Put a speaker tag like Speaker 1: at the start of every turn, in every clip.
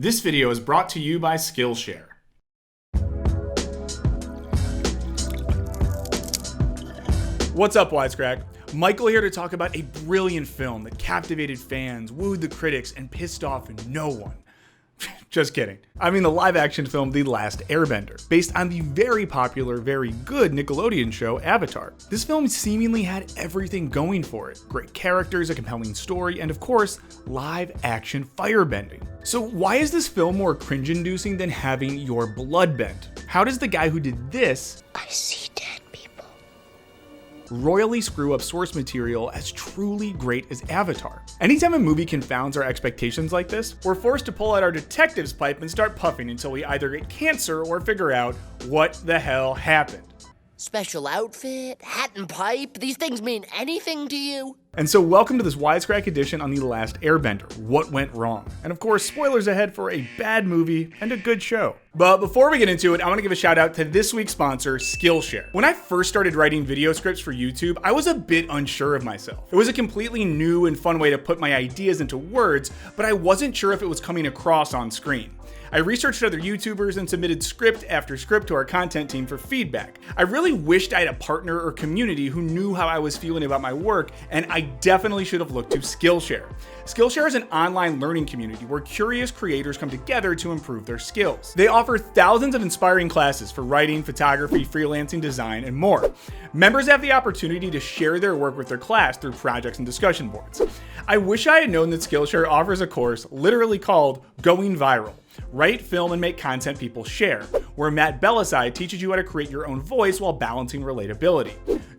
Speaker 1: This video is brought to you by Skillshare. What's up, Wisecrack? Michael here to talk about a brilliant film that captivated fans, wooed the critics, and pissed off no one. Just kidding. I mean the live-action film The Last Airbender, based on the very popular, very good Nickelodeon show Avatar. This film seemingly had everything going for it. Great characters, a compelling story, and of course, live-action firebending. So why is this film more cringe-inducing than having your blood bent? How does the guy who did this,
Speaker 2: I see dead people,
Speaker 1: royally screw up source material as truly great as Avatar? Anytime a movie confounds our expectations like this, we're forced to pull out our detective's pipe and start puffing until we either get cancer or figure out what the hell happened.
Speaker 2: Special outfit, hat and pipe, these things mean anything to you?
Speaker 1: And so welcome to this Wisecrack edition on The Last Airbender, What Went Wrong? And of course, spoilers ahead for a bad movie and a good show. But before we get into it, I want to give a shout out to this week's sponsor, Skillshare. When I first started writing video scripts for YouTube, I was a bit unsure of myself. It was a completely new and fun way to put my ideas into words, but I wasn't sure if it was coming across on screen. I researched other YouTubers and submitted script after script to our content team for feedback. I really wished I had a partner or community who knew how I was feeling about my work, and I definitely should have looked to Skillshare. Skillshare is an online learning community where curious creators come together to improve their skills. They offer thousands of inspiring classes for writing, photography, freelancing, design, and more. Members have the opportunity to share their work with their class through projects and discussion boards. I wish I had known that Skillshare offers a course literally called Going Viral. Write, film, and make content people share, where Matt Belisai teaches you how to create your own voice while balancing relatability.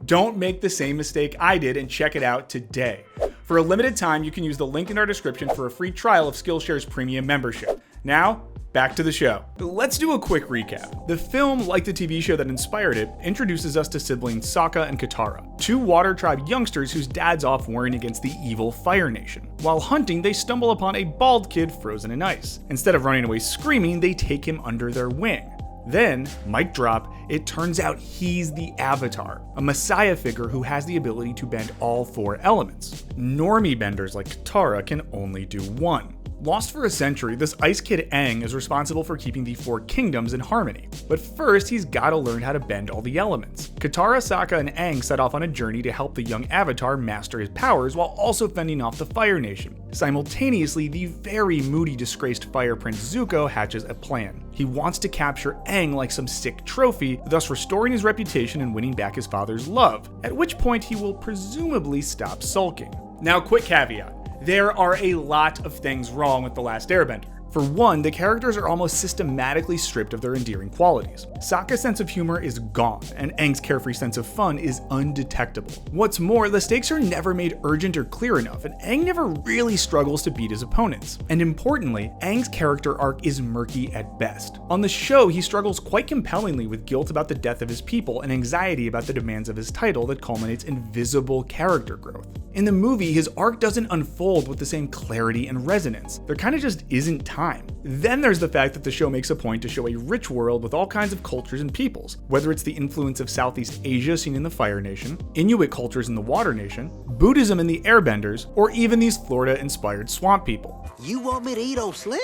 Speaker 1: Don't make the same mistake I did and check it out today. For a limited time, you can use the link in our description for a free trial of Skillshare's premium membership. Now, back to the show. Let's do a quick recap. The film, like the TV show that inspired it, introduces us to siblings Sokka and Katara, two Water Tribe youngsters whose dad's off warring against the evil Fire Nation. While hunting, they stumble upon a bald kid frozen in ice. Instead of running away screaming, they take him under their wing. Then, mic drop, it turns out he's the Avatar, a messiah figure who has the ability to bend all four elements. Normie benders like Katara can only do one. Lost for a century, this ice kid Aang is responsible for keeping the four kingdoms in harmony. But first, he's gotta learn how to bend all the elements. Katara, Sokka, and Aang set off on a journey to help the young Avatar master his powers while also fending off the Fire Nation. Simultaneously, the very moody, disgraced Fire Prince Zuko hatches a plan. He wants to capture Aang like some sick trophy, thus restoring his reputation and winning back his father's love, at which point he will presumably stop sulking. Now, quick caveat. There are a lot of things wrong with The Last Airbender. For one, the characters are almost systematically stripped of their endearing qualities. Sokka's sense of humor is gone, and Aang's carefree sense of fun is undetectable. What's more, the stakes are never made urgent or clear enough, and Aang never really struggles to beat his opponents. And importantly, Aang's character arc is murky at best. On the show, he struggles quite compellingly with guilt about the death of his people and anxiety about the demands of his title that culminates in visible character growth. In the movie, his arc doesn't unfold with the same clarity and resonance. There kinda just isn't time. Then there's the fact that the show makes a point to show a rich world with all kinds of cultures and peoples, whether it's the influence of Southeast Asia seen in the Fire Nation, Inuit cultures in the Water Nation, Buddhism in the Airbenders, or even these Florida-inspired swamp people.
Speaker 3: You want me to eat old Slim?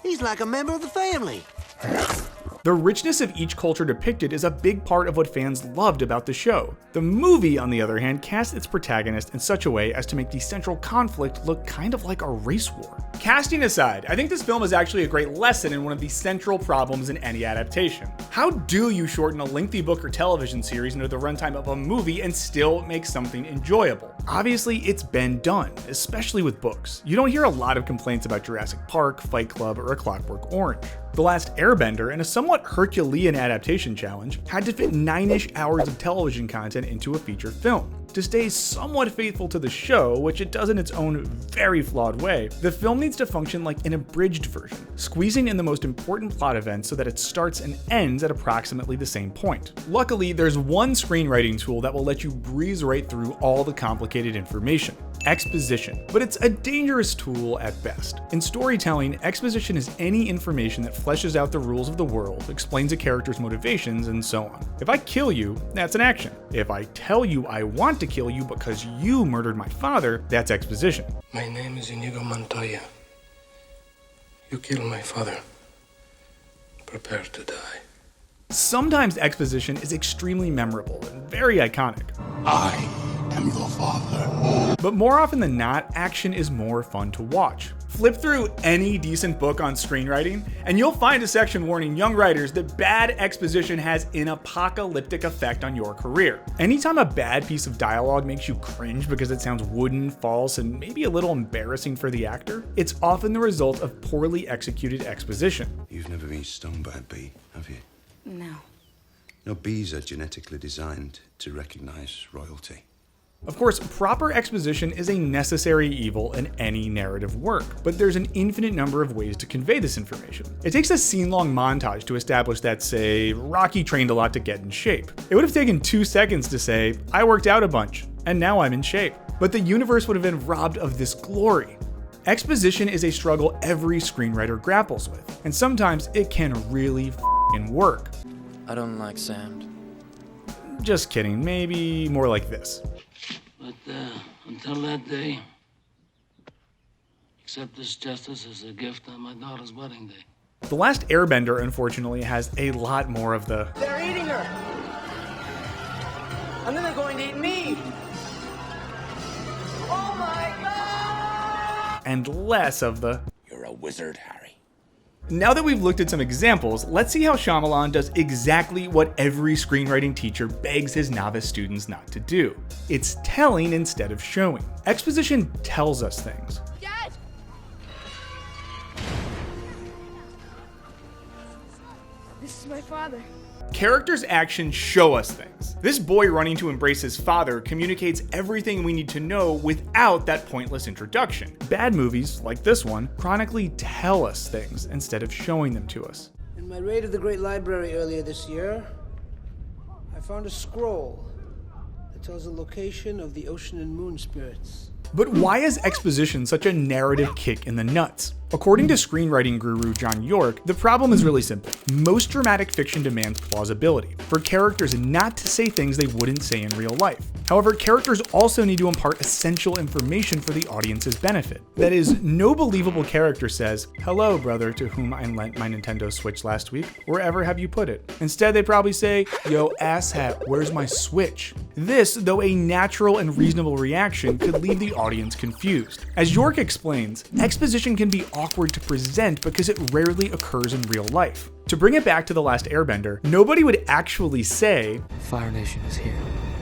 Speaker 3: He's like a member of the family.
Speaker 1: The richness of each culture depicted is a big part of what fans loved about the show. The movie, on the other hand, cast its protagonist in such a way as to make the central conflict look kind of like a race war. Casting aside, I think this film is actually a great lesson in one of the central problems in any adaptation. How do you shorten a lengthy book or television series into the runtime of a movie and still make something enjoyable? Obviously, it's been done, especially with books. You don't hear a lot of complaints about Jurassic Park, Fight Club, or A Clockwork Orange. The Last Airbender, in a somewhat Herculean adaptation challenge, had to fit 9-ish hours of television content into a feature film. To stay somewhat faithful to the show, which it does in its own very flawed way, the film needs to function like an abridged version, squeezing in the most important plot events so that it starts and ends at approximately the same point. Luckily, there's one screenwriting tool that will let you breeze right through all the complicated information: exposition. But it's a dangerous tool at best. In storytelling, exposition is any information that fleshes out the rules of the world, explains a character's motivations, and so on. If I kill you, that's an action. If I tell you I want to kill you because you murdered my father, that's exposition.
Speaker 4: My name is Inigo Montoya. You killed my father. Prepare to die.
Speaker 1: Sometimes exposition is extremely memorable and very iconic.
Speaker 5: I am your father.
Speaker 1: But more often than not, action is more fun to watch. Flip through any decent book on screenwriting, and you'll find a section warning young writers that bad exposition has an apocalyptic effect on your career. Anytime a bad piece of dialogue makes you cringe because it sounds wooden, false, and maybe a little embarrassing for the actor, it's often the result of poorly executed exposition.
Speaker 6: You've never been stung by a bee, have you?
Speaker 7: No.
Speaker 6: No, bees are genetically designed to recognize royalty.
Speaker 1: Of course, proper exposition is a necessary evil in any narrative work, but there's an infinite number of ways to convey this information. It takes a scene-long montage to establish that, say, Rocky trained a lot to get in shape. It would have taken 2 seconds to say, I worked out a bunch, and now I'm in shape. But the universe would have been robbed of this glory. Exposition is a struggle every screenwriter grapples with, and sometimes it can really f***ing work.
Speaker 8: I don't like sand.
Speaker 1: Just kidding, maybe more like this.
Speaker 9: But until that day, accept this justice as a gift on my daughter's wedding day.
Speaker 1: The Last Airbender, unfortunately, has a lot more of the
Speaker 10: "They're eating her! And then they're going to eat me! Oh my God!"
Speaker 1: and less of the
Speaker 5: You're a wizard, Harry.
Speaker 1: Now that we've looked at some examples, let's see how Shyamalan does exactly what every screenwriting teacher begs his novice students not to do. It's telling instead of showing. Exposition tells us things.
Speaker 7: Dad! This is my father.
Speaker 1: Characters' actions show us things. This boy running to embrace his father communicates everything we need to know without that pointless introduction. Bad movies, like this one, chronically tell us things instead of showing them to us.
Speaker 11: In my raid of the Great Library earlier this year, I found a scroll that tells the location of the ocean and moon spirits.
Speaker 1: But why is exposition such a narrative kick in the nuts? According to screenwriting guru John York, the problem is really simple. Most dramatic fiction demands plausibility, for characters not to say things they wouldn't say in real life. However, characters also need to impart essential information for the audience's benefit. That is, no believable character says, "Hello, brother to whom I lent my Nintendo Switch last week. Wherever have you put it?" Instead, they probably say, "Yo, asshat, where's my Switch?" This, though a natural and reasonable reaction, could leave the audience confused. As York explains, exposition can be awkward to present because it rarely occurs in real life. To bring it back to The Last Airbender, nobody would actually say,
Speaker 8: Fire Nation is here.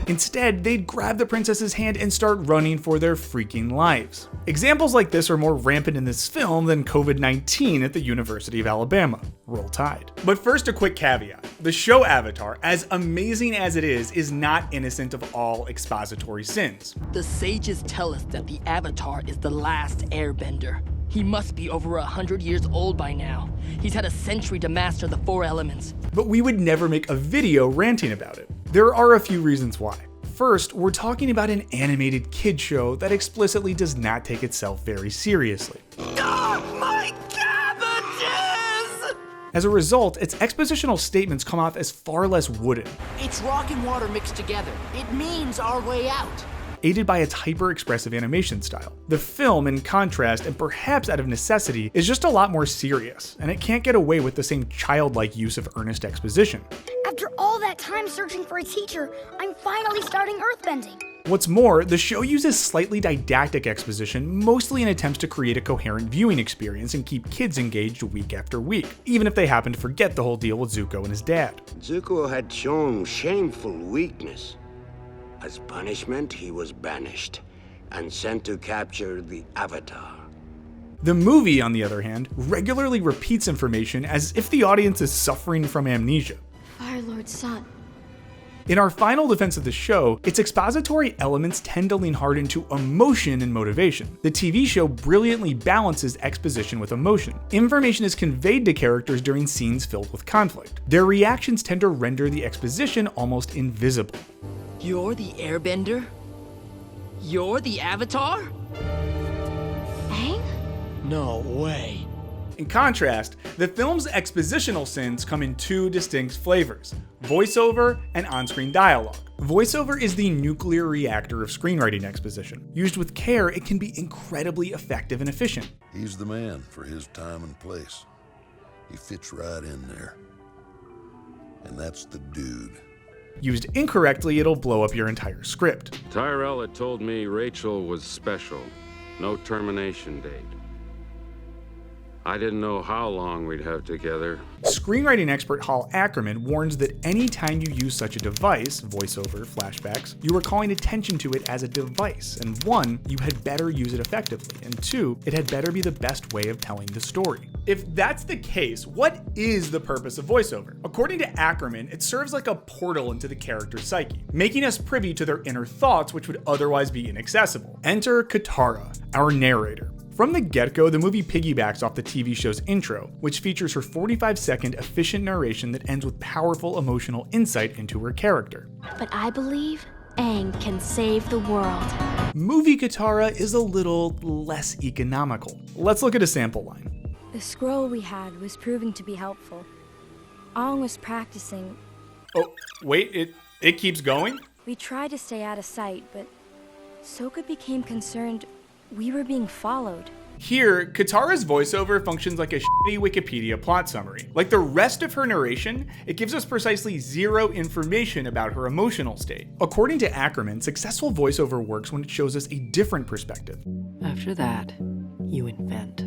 Speaker 1: Instead, they'd grab the princess's hand and start running for their freaking lives. Examples like this are more rampant in this film than COVID-19 at the University of Alabama. Roll Tide. But first, a quick caveat. The show Avatar, as amazing as it is not innocent of all expository sins.
Speaker 2: The sages tell us that the Avatar is the last airbender. He must be over 100 years old by now. He's had a century to master the 4 elements.
Speaker 1: But we would never make a video ranting about it. There are a few reasons why. First, we're talking about an animated kid show that explicitly does not take itself very seriously.
Speaker 10: Oh, my cabbages!
Speaker 1: As a result, its expositional statements come off as far less wooden.
Speaker 2: It's rock and water mixed together. It means our way out.
Speaker 1: Aided by its hyper-expressive animation style. The film, in contrast, and perhaps out of necessity, is just a lot more serious, and it can't get away with the same childlike use of earnest exposition.
Speaker 7: After all that time searching for a teacher, I'm finally starting earthbending.
Speaker 1: What's more, the show uses slightly didactic exposition, mostly in attempts to create a coherent viewing experience and keep kids engaged week after week, even if they happen to forget the whole deal with Zuko and his dad.
Speaker 12: Zuko had shown shameful weakness. As punishment, he was banished and sent to capture the Avatar.
Speaker 1: The movie, on the other hand, regularly repeats information as if the audience is suffering from amnesia.
Speaker 7: Fire Lord's son.
Speaker 1: In our final defense of the show, its expository elements tend to lean hard into emotion and motivation. The TV show brilliantly balances exposition with emotion. Information is conveyed to characters during scenes filled with conflict. Their reactions tend to render the exposition almost invisible.
Speaker 2: You're the airbender? You're the Avatar?
Speaker 7: Aang?
Speaker 2: No way.
Speaker 1: In contrast, the film's expositional sins come in 2 distinct flavors: voiceover and on-screen dialogue. Voiceover is the nuclear reactor of screenwriting exposition. Used with care, it can be incredibly effective and efficient.
Speaker 13: He's the man for his time and place. He fits right in there. And that's the dude.
Speaker 1: Used incorrectly, it'll blow up your entire script.
Speaker 14: Tyrell had told me Rachel was special. No termination date. I didn't know how long we'd have together.
Speaker 1: Screenwriting expert Hal Ackerman warns that any time you use such a device, voiceover, flashbacks, you are calling attention to it as a device, and 1, you had better use it effectively, and 2, it had better be the best way of telling the story. If that's the case, what is the purpose of voiceover? According to Ackerman, it serves like a portal into the character's psyche, making us privy to their inner thoughts which would otherwise be inaccessible. Enter Katara, our narrator. From the get-go, the movie piggybacks off the TV show's intro, which features her 45-second efficient narration that ends with powerful emotional insight into her character.
Speaker 15: But I believe Aang can save the world.
Speaker 1: Movie Katara is a little less economical. Let's look at a sample line.
Speaker 15: The scroll we had was proving to be helpful. Aang was practicing.
Speaker 1: Oh, wait, it keeps going?
Speaker 15: We tried to stay out of sight, but Sokka became concerned we were being followed.
Speaker 1: Here, Katara's voiceover functions like a shitty Wikipedia plot summary. Like the rest of her narration, it gives us precisely 0 information about her emotional state. According to Ackerman, successful voiceover works when it shows us a different perspective.
Speaker 16: After that, you invent.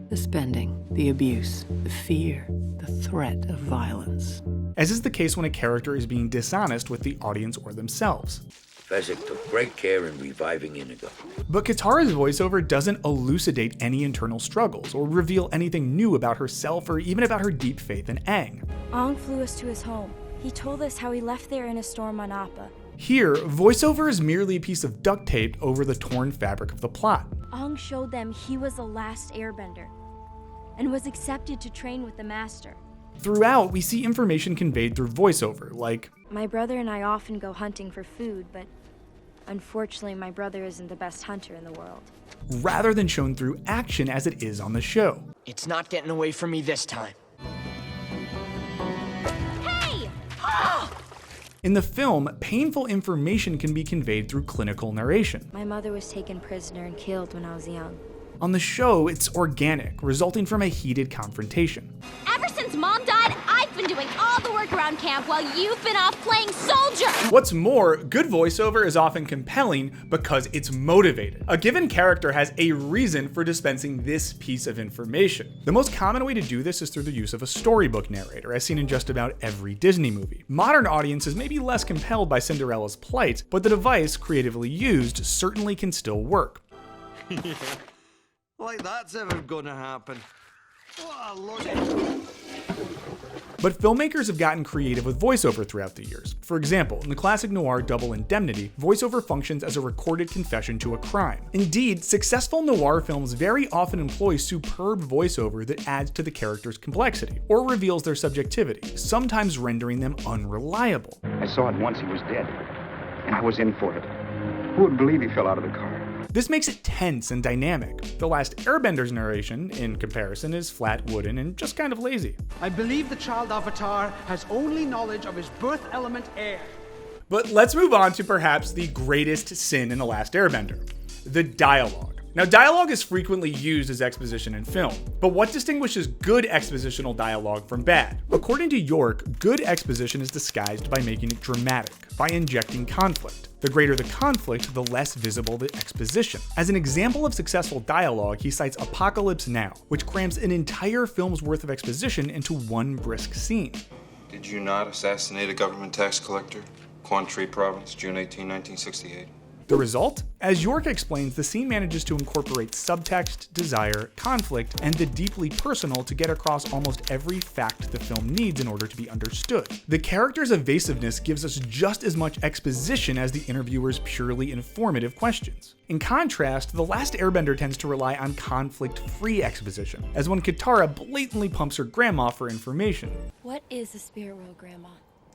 Speaker 16: The spending, the abuse, the fear, the threat of violence.
Speaker 1: As is the case when a character is being dishonest with the audience or themselves.
Speaker 17: Fezzik took great care in reviving Inigo.
Speaker 1: But Katara's voiceover doesn't elucidate any internal struggles or reveal anything new about herself or even about her deep faith in Aang.
Speaker 15: Aang flew us to his home. He told us how he left there in a storm on Appa.
Speaker 1: Here, voiceover is merely a piece of duct tape over the torn fabric of the plot.
Speaker 15: Aang showed them he was the last airbender and was accepted to train with the master.
Speaker 1: Throughout, we see information conveyed through voiceover, like,
Speaker 15: my brother and I often go hunting for food, but unfortunately, my brother isn't the best hunter in the world.
Speaker 1: Rather than shown through action as it is on the show.
Speaker 18: It's not getting away from me this time.
Speaker 15: Hey!
Speaker 1: In the film, painful information can be conveyed through clinical narration.
Speaker 15: My mother was taken prisoner and killed when I was young.
Speaker 1: On the show, it's organic, resulting from a heated confrontation.
Speaker 19: Ever since Mom died, I've been doing all the work around camp while you've been off playing soldier.
Speaker 1: What's more, good voiceover is often compelling because it's motivated. A given character has a reason for dispensing this piece of information. The most common way to do this is through the use of a storybook narrator, as seen in just about every Disney movie. Modern audiences may be less compelled by Cinderella's plight, but the device, creatively used, certainly can still work.
Speaker 3: Like that's ever gonna happen. What a load.
Speaker 1: But filmmakers have gotten creative with voiceover throughout the years. For example, in the classic noir Double Indemnity, voiceover functions as a recorded confession to a crime. Indeed, successful noir films very often employ superb voiceover that adds to the character's complexity, or reveals their subjectivity, sometimes rendering them unreliable.
Speaker 20: I saw it once he was dead, and I was in for it. Who would believe he fell out of the car?
Speaker 1: This makes it tense and dynamic. The Last Airbender's narration, in comparison, is flat, wooden, and just kind of lazy.
Speaker 11: I believe the child Avatar has only knowledge of his birth element air.
Speaker 1: But let's move on to perhaps the greatest sin in The Last Airbender, the dialogue. Now, dialogue is frequently used as exposition in film, but what distinguishes good expositional dialogue from bad? According to York, good exposition is disguised by making it dramatic, by injecting conflict. The greater the conflict, the less visible the exposition. As an example of successful dialogue, he cites Apocalypse Now, which crams an entire film's worth of exposition into one brisk scene.
Speaker 21: Did you not assassinate a government tax collector? Quan Tri Province, June 18, 1968.
Speaker 1: The result? As York explains, the scene manages to incorporate subtext, desire, conflict, and the deeply personal to get across almost every fact the film needs in order to be understood. The character's evasiveness gives us just as much exposition as the interviewer's purely informative questions. In contrast, The Last Airbender tends to rely on conflict-free exposition, as when Katara blatantly pumps her grandma for information.
Speaker 15: What is the spirit world, Grandma?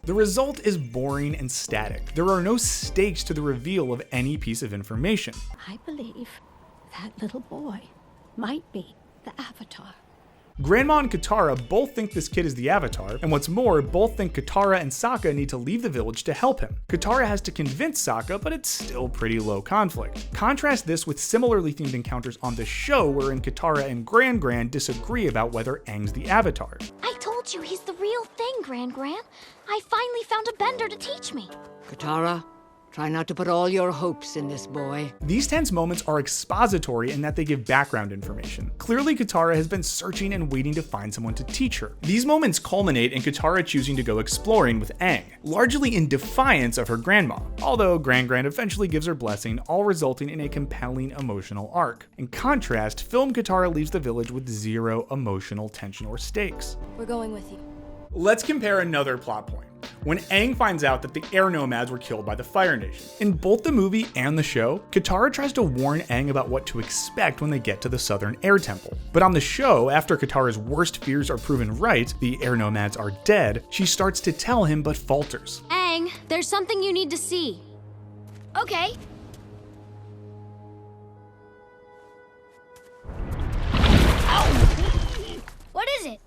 Speaker 1: The result is boring and static. There are no stakes to the reveal of any piece of information.
Speaker 22: I believe that little boy might be the Avatar.
Speaker 1: Grandma and Katara both think this kid is the Avatar, and what's more, both think Katara and Sokka need to leave the village to help him. Katara has to convince Sokka, but it's still pretty low conflict. Contrast this with similarly themed encounters on the show wherein Katara and Gran disagree about whether Aang's the Avatar.
Speaker 19: I told you he's the real thing, Gran. I finally found a bender to teach me.
Speaker 4: Katara, try not to put all your hopes in this boy.
Speaker 1: These tense moments are expository in that they give background information. Clearly, Katara has been searching and waiting to find someone to teach her. These moments culminate in Katara choosing to go exploring with Aang, largely in defiance of her grandma, although Gran eventually gives her blessing, all resulting in a compelling emotional arc. In contrast, film Katara leaves the village with zero emotional tension or stakes.
Speaker 15: We're going with you.
Speaker 1: Let's compare another plot point. When Aang finds out that the air nomads were killed by the Fire Nation. In both the movie and the show, Katara tries to warn Aang about what to expect when they get to the Southern Air Temple. But on the show, after Katara's worst fears are proven right, the air nomads are dead, she starts to tell him but falters.
Speaker 19: Aang, there's something you need to see.
Speaker 7: Okay. What is it?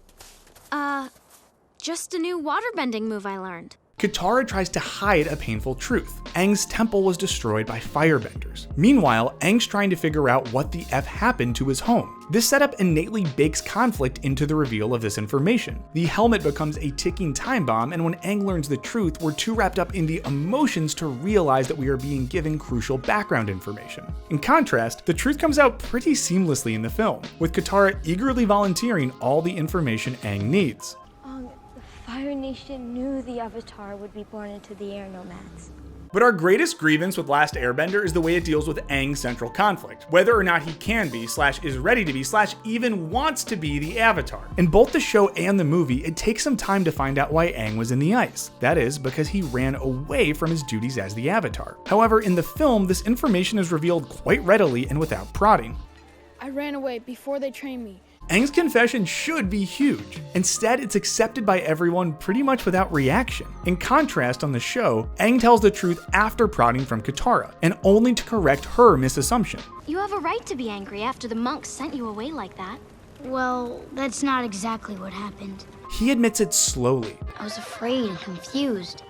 Speaker 19: Just a new waterbending move I learned.
Speaker 1: Katara tries to hide a painful truth. Aang's temple was destroyed by firebenders. Meanwhile, Aang's trying to figure out what the F happened to his home. This setup innately bakes conflict into the reveal of this information. The helmet becomes a ticking time bomb, and when Aang learns the truth, we're too wrapped up in the emotions to realize that we are being given crucial background information. In contrast, the truth comes out pretty seamlessly in the film, with Katara eagerly volunteering all the information Aang needs.
Speaker 15: The Fire Nation knew the Avatar would be born into the air nomads.
Speaker 1: But our greatest grievance with Last Airbender is the way it deals with Aang's central conflict, whether or not he can be, / is ready to be, / even wants to be the Avatar. In both the show and the movie, it takes some time to find out why Aang was in the ice. That is, because he ran away from his duties as the Avatar. However, in the film, this information is revealed quite readily and without prodding.
Speaker 22: I ran away before they trained me.
Speaker 1: Aang's confession should be huge. Instead, it's accepted by everyone pretty much without reaction. In contrast, on the show, Aang tells the truth after prodding from Katara, and only to correct her misassumption.
Speaker 19: You have a right to be angry after the monks sent you away like that.
Speaker 7: Well, that's not exactly what happened.
Speaker 1: He admits it slowly.
Speaker 7: I was afraid and confused.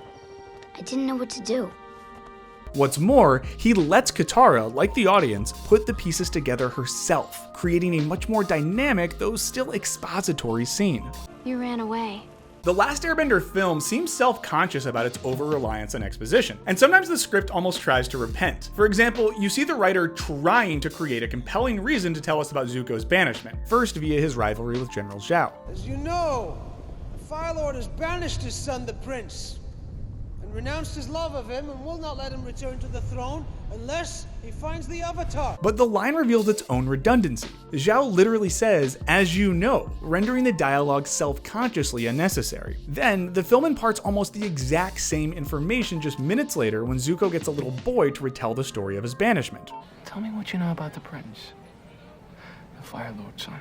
Speaker 7: I didn't know what to do.
Speaker 1: What's more, he lets Katara, like the audience, put the pieces together herself, creating a much more dynamic, though still expository scene.
Speaker 19: You ran away.
Speaker 1: The Last Airbender film seems self-conscious about its over-reliance on exposition, and sometimes the script almost tries to repent. For example, you see the writer trying to create a compelling reason to tell us about Zuko's banishment, first via his rivalry with General Zhao.
Speaker 11: As you know, the Fire Lord has banished his son, the Prince, and renounced his love of him and will not let him return to the throne unless he finds the Avatar.
Speaker 1: But the line reveals its own redundancy. Zhao literally says, "as you know," rendering the dialogue self-consciously unnecessary. Then, the film imparts almost the exact same information just minutes later when Zuko gets a little boy to retell the story of his banishment.
Speaker 8: Tell me what you know about the Prince, the Fire Lord's son.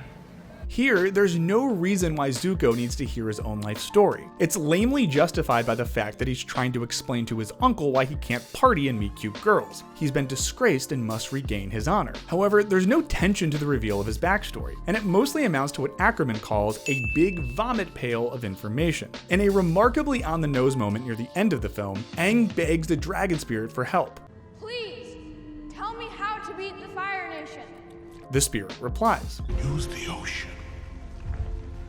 Speaker 1: Here, there's no reason why Zuko needs to hear his own life story. It's lamely justified by the fact that he's trying to explain to his uncle why he can't party and meet cute girls. He's been disgraced and must regain his honor. However, there's no tension to the reveal of his backstory, and it mostly amounts to what Ackerman calls a big vomit pail of information. In a remarkably on-the-nose moment near the end of the film, Aang begs the Dragon Spirit for help.
Speaker 22: Please, tell me how to beat the Fire Nation.
Speaker 1: The spirit replies,
Speaker 5: "Use the ocean.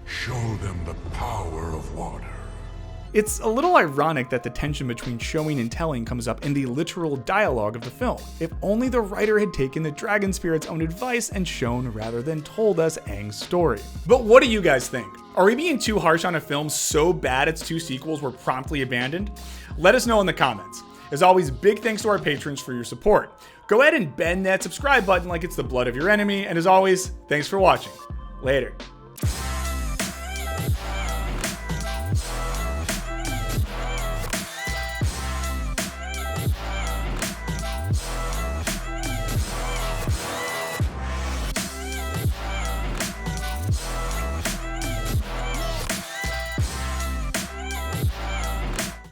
Speaker 5: Show them the power of water."
Speaker 1: It's a little ironic that the tension between showing and telling comes up in the literal dialogue of the film. If only the writer had taken the Dragon Spirit's own advice and shown rather than told us Aang's story. But what do you guys think? Are we being too harsh on a film so bad its 2 sequels were promptly abandoned? Let us know in the comments. As always, big thanks to our patrons for your support. Go ahead and bend that subscribe button like it's the blood of your enemy, and as always, thanks for watching. Later.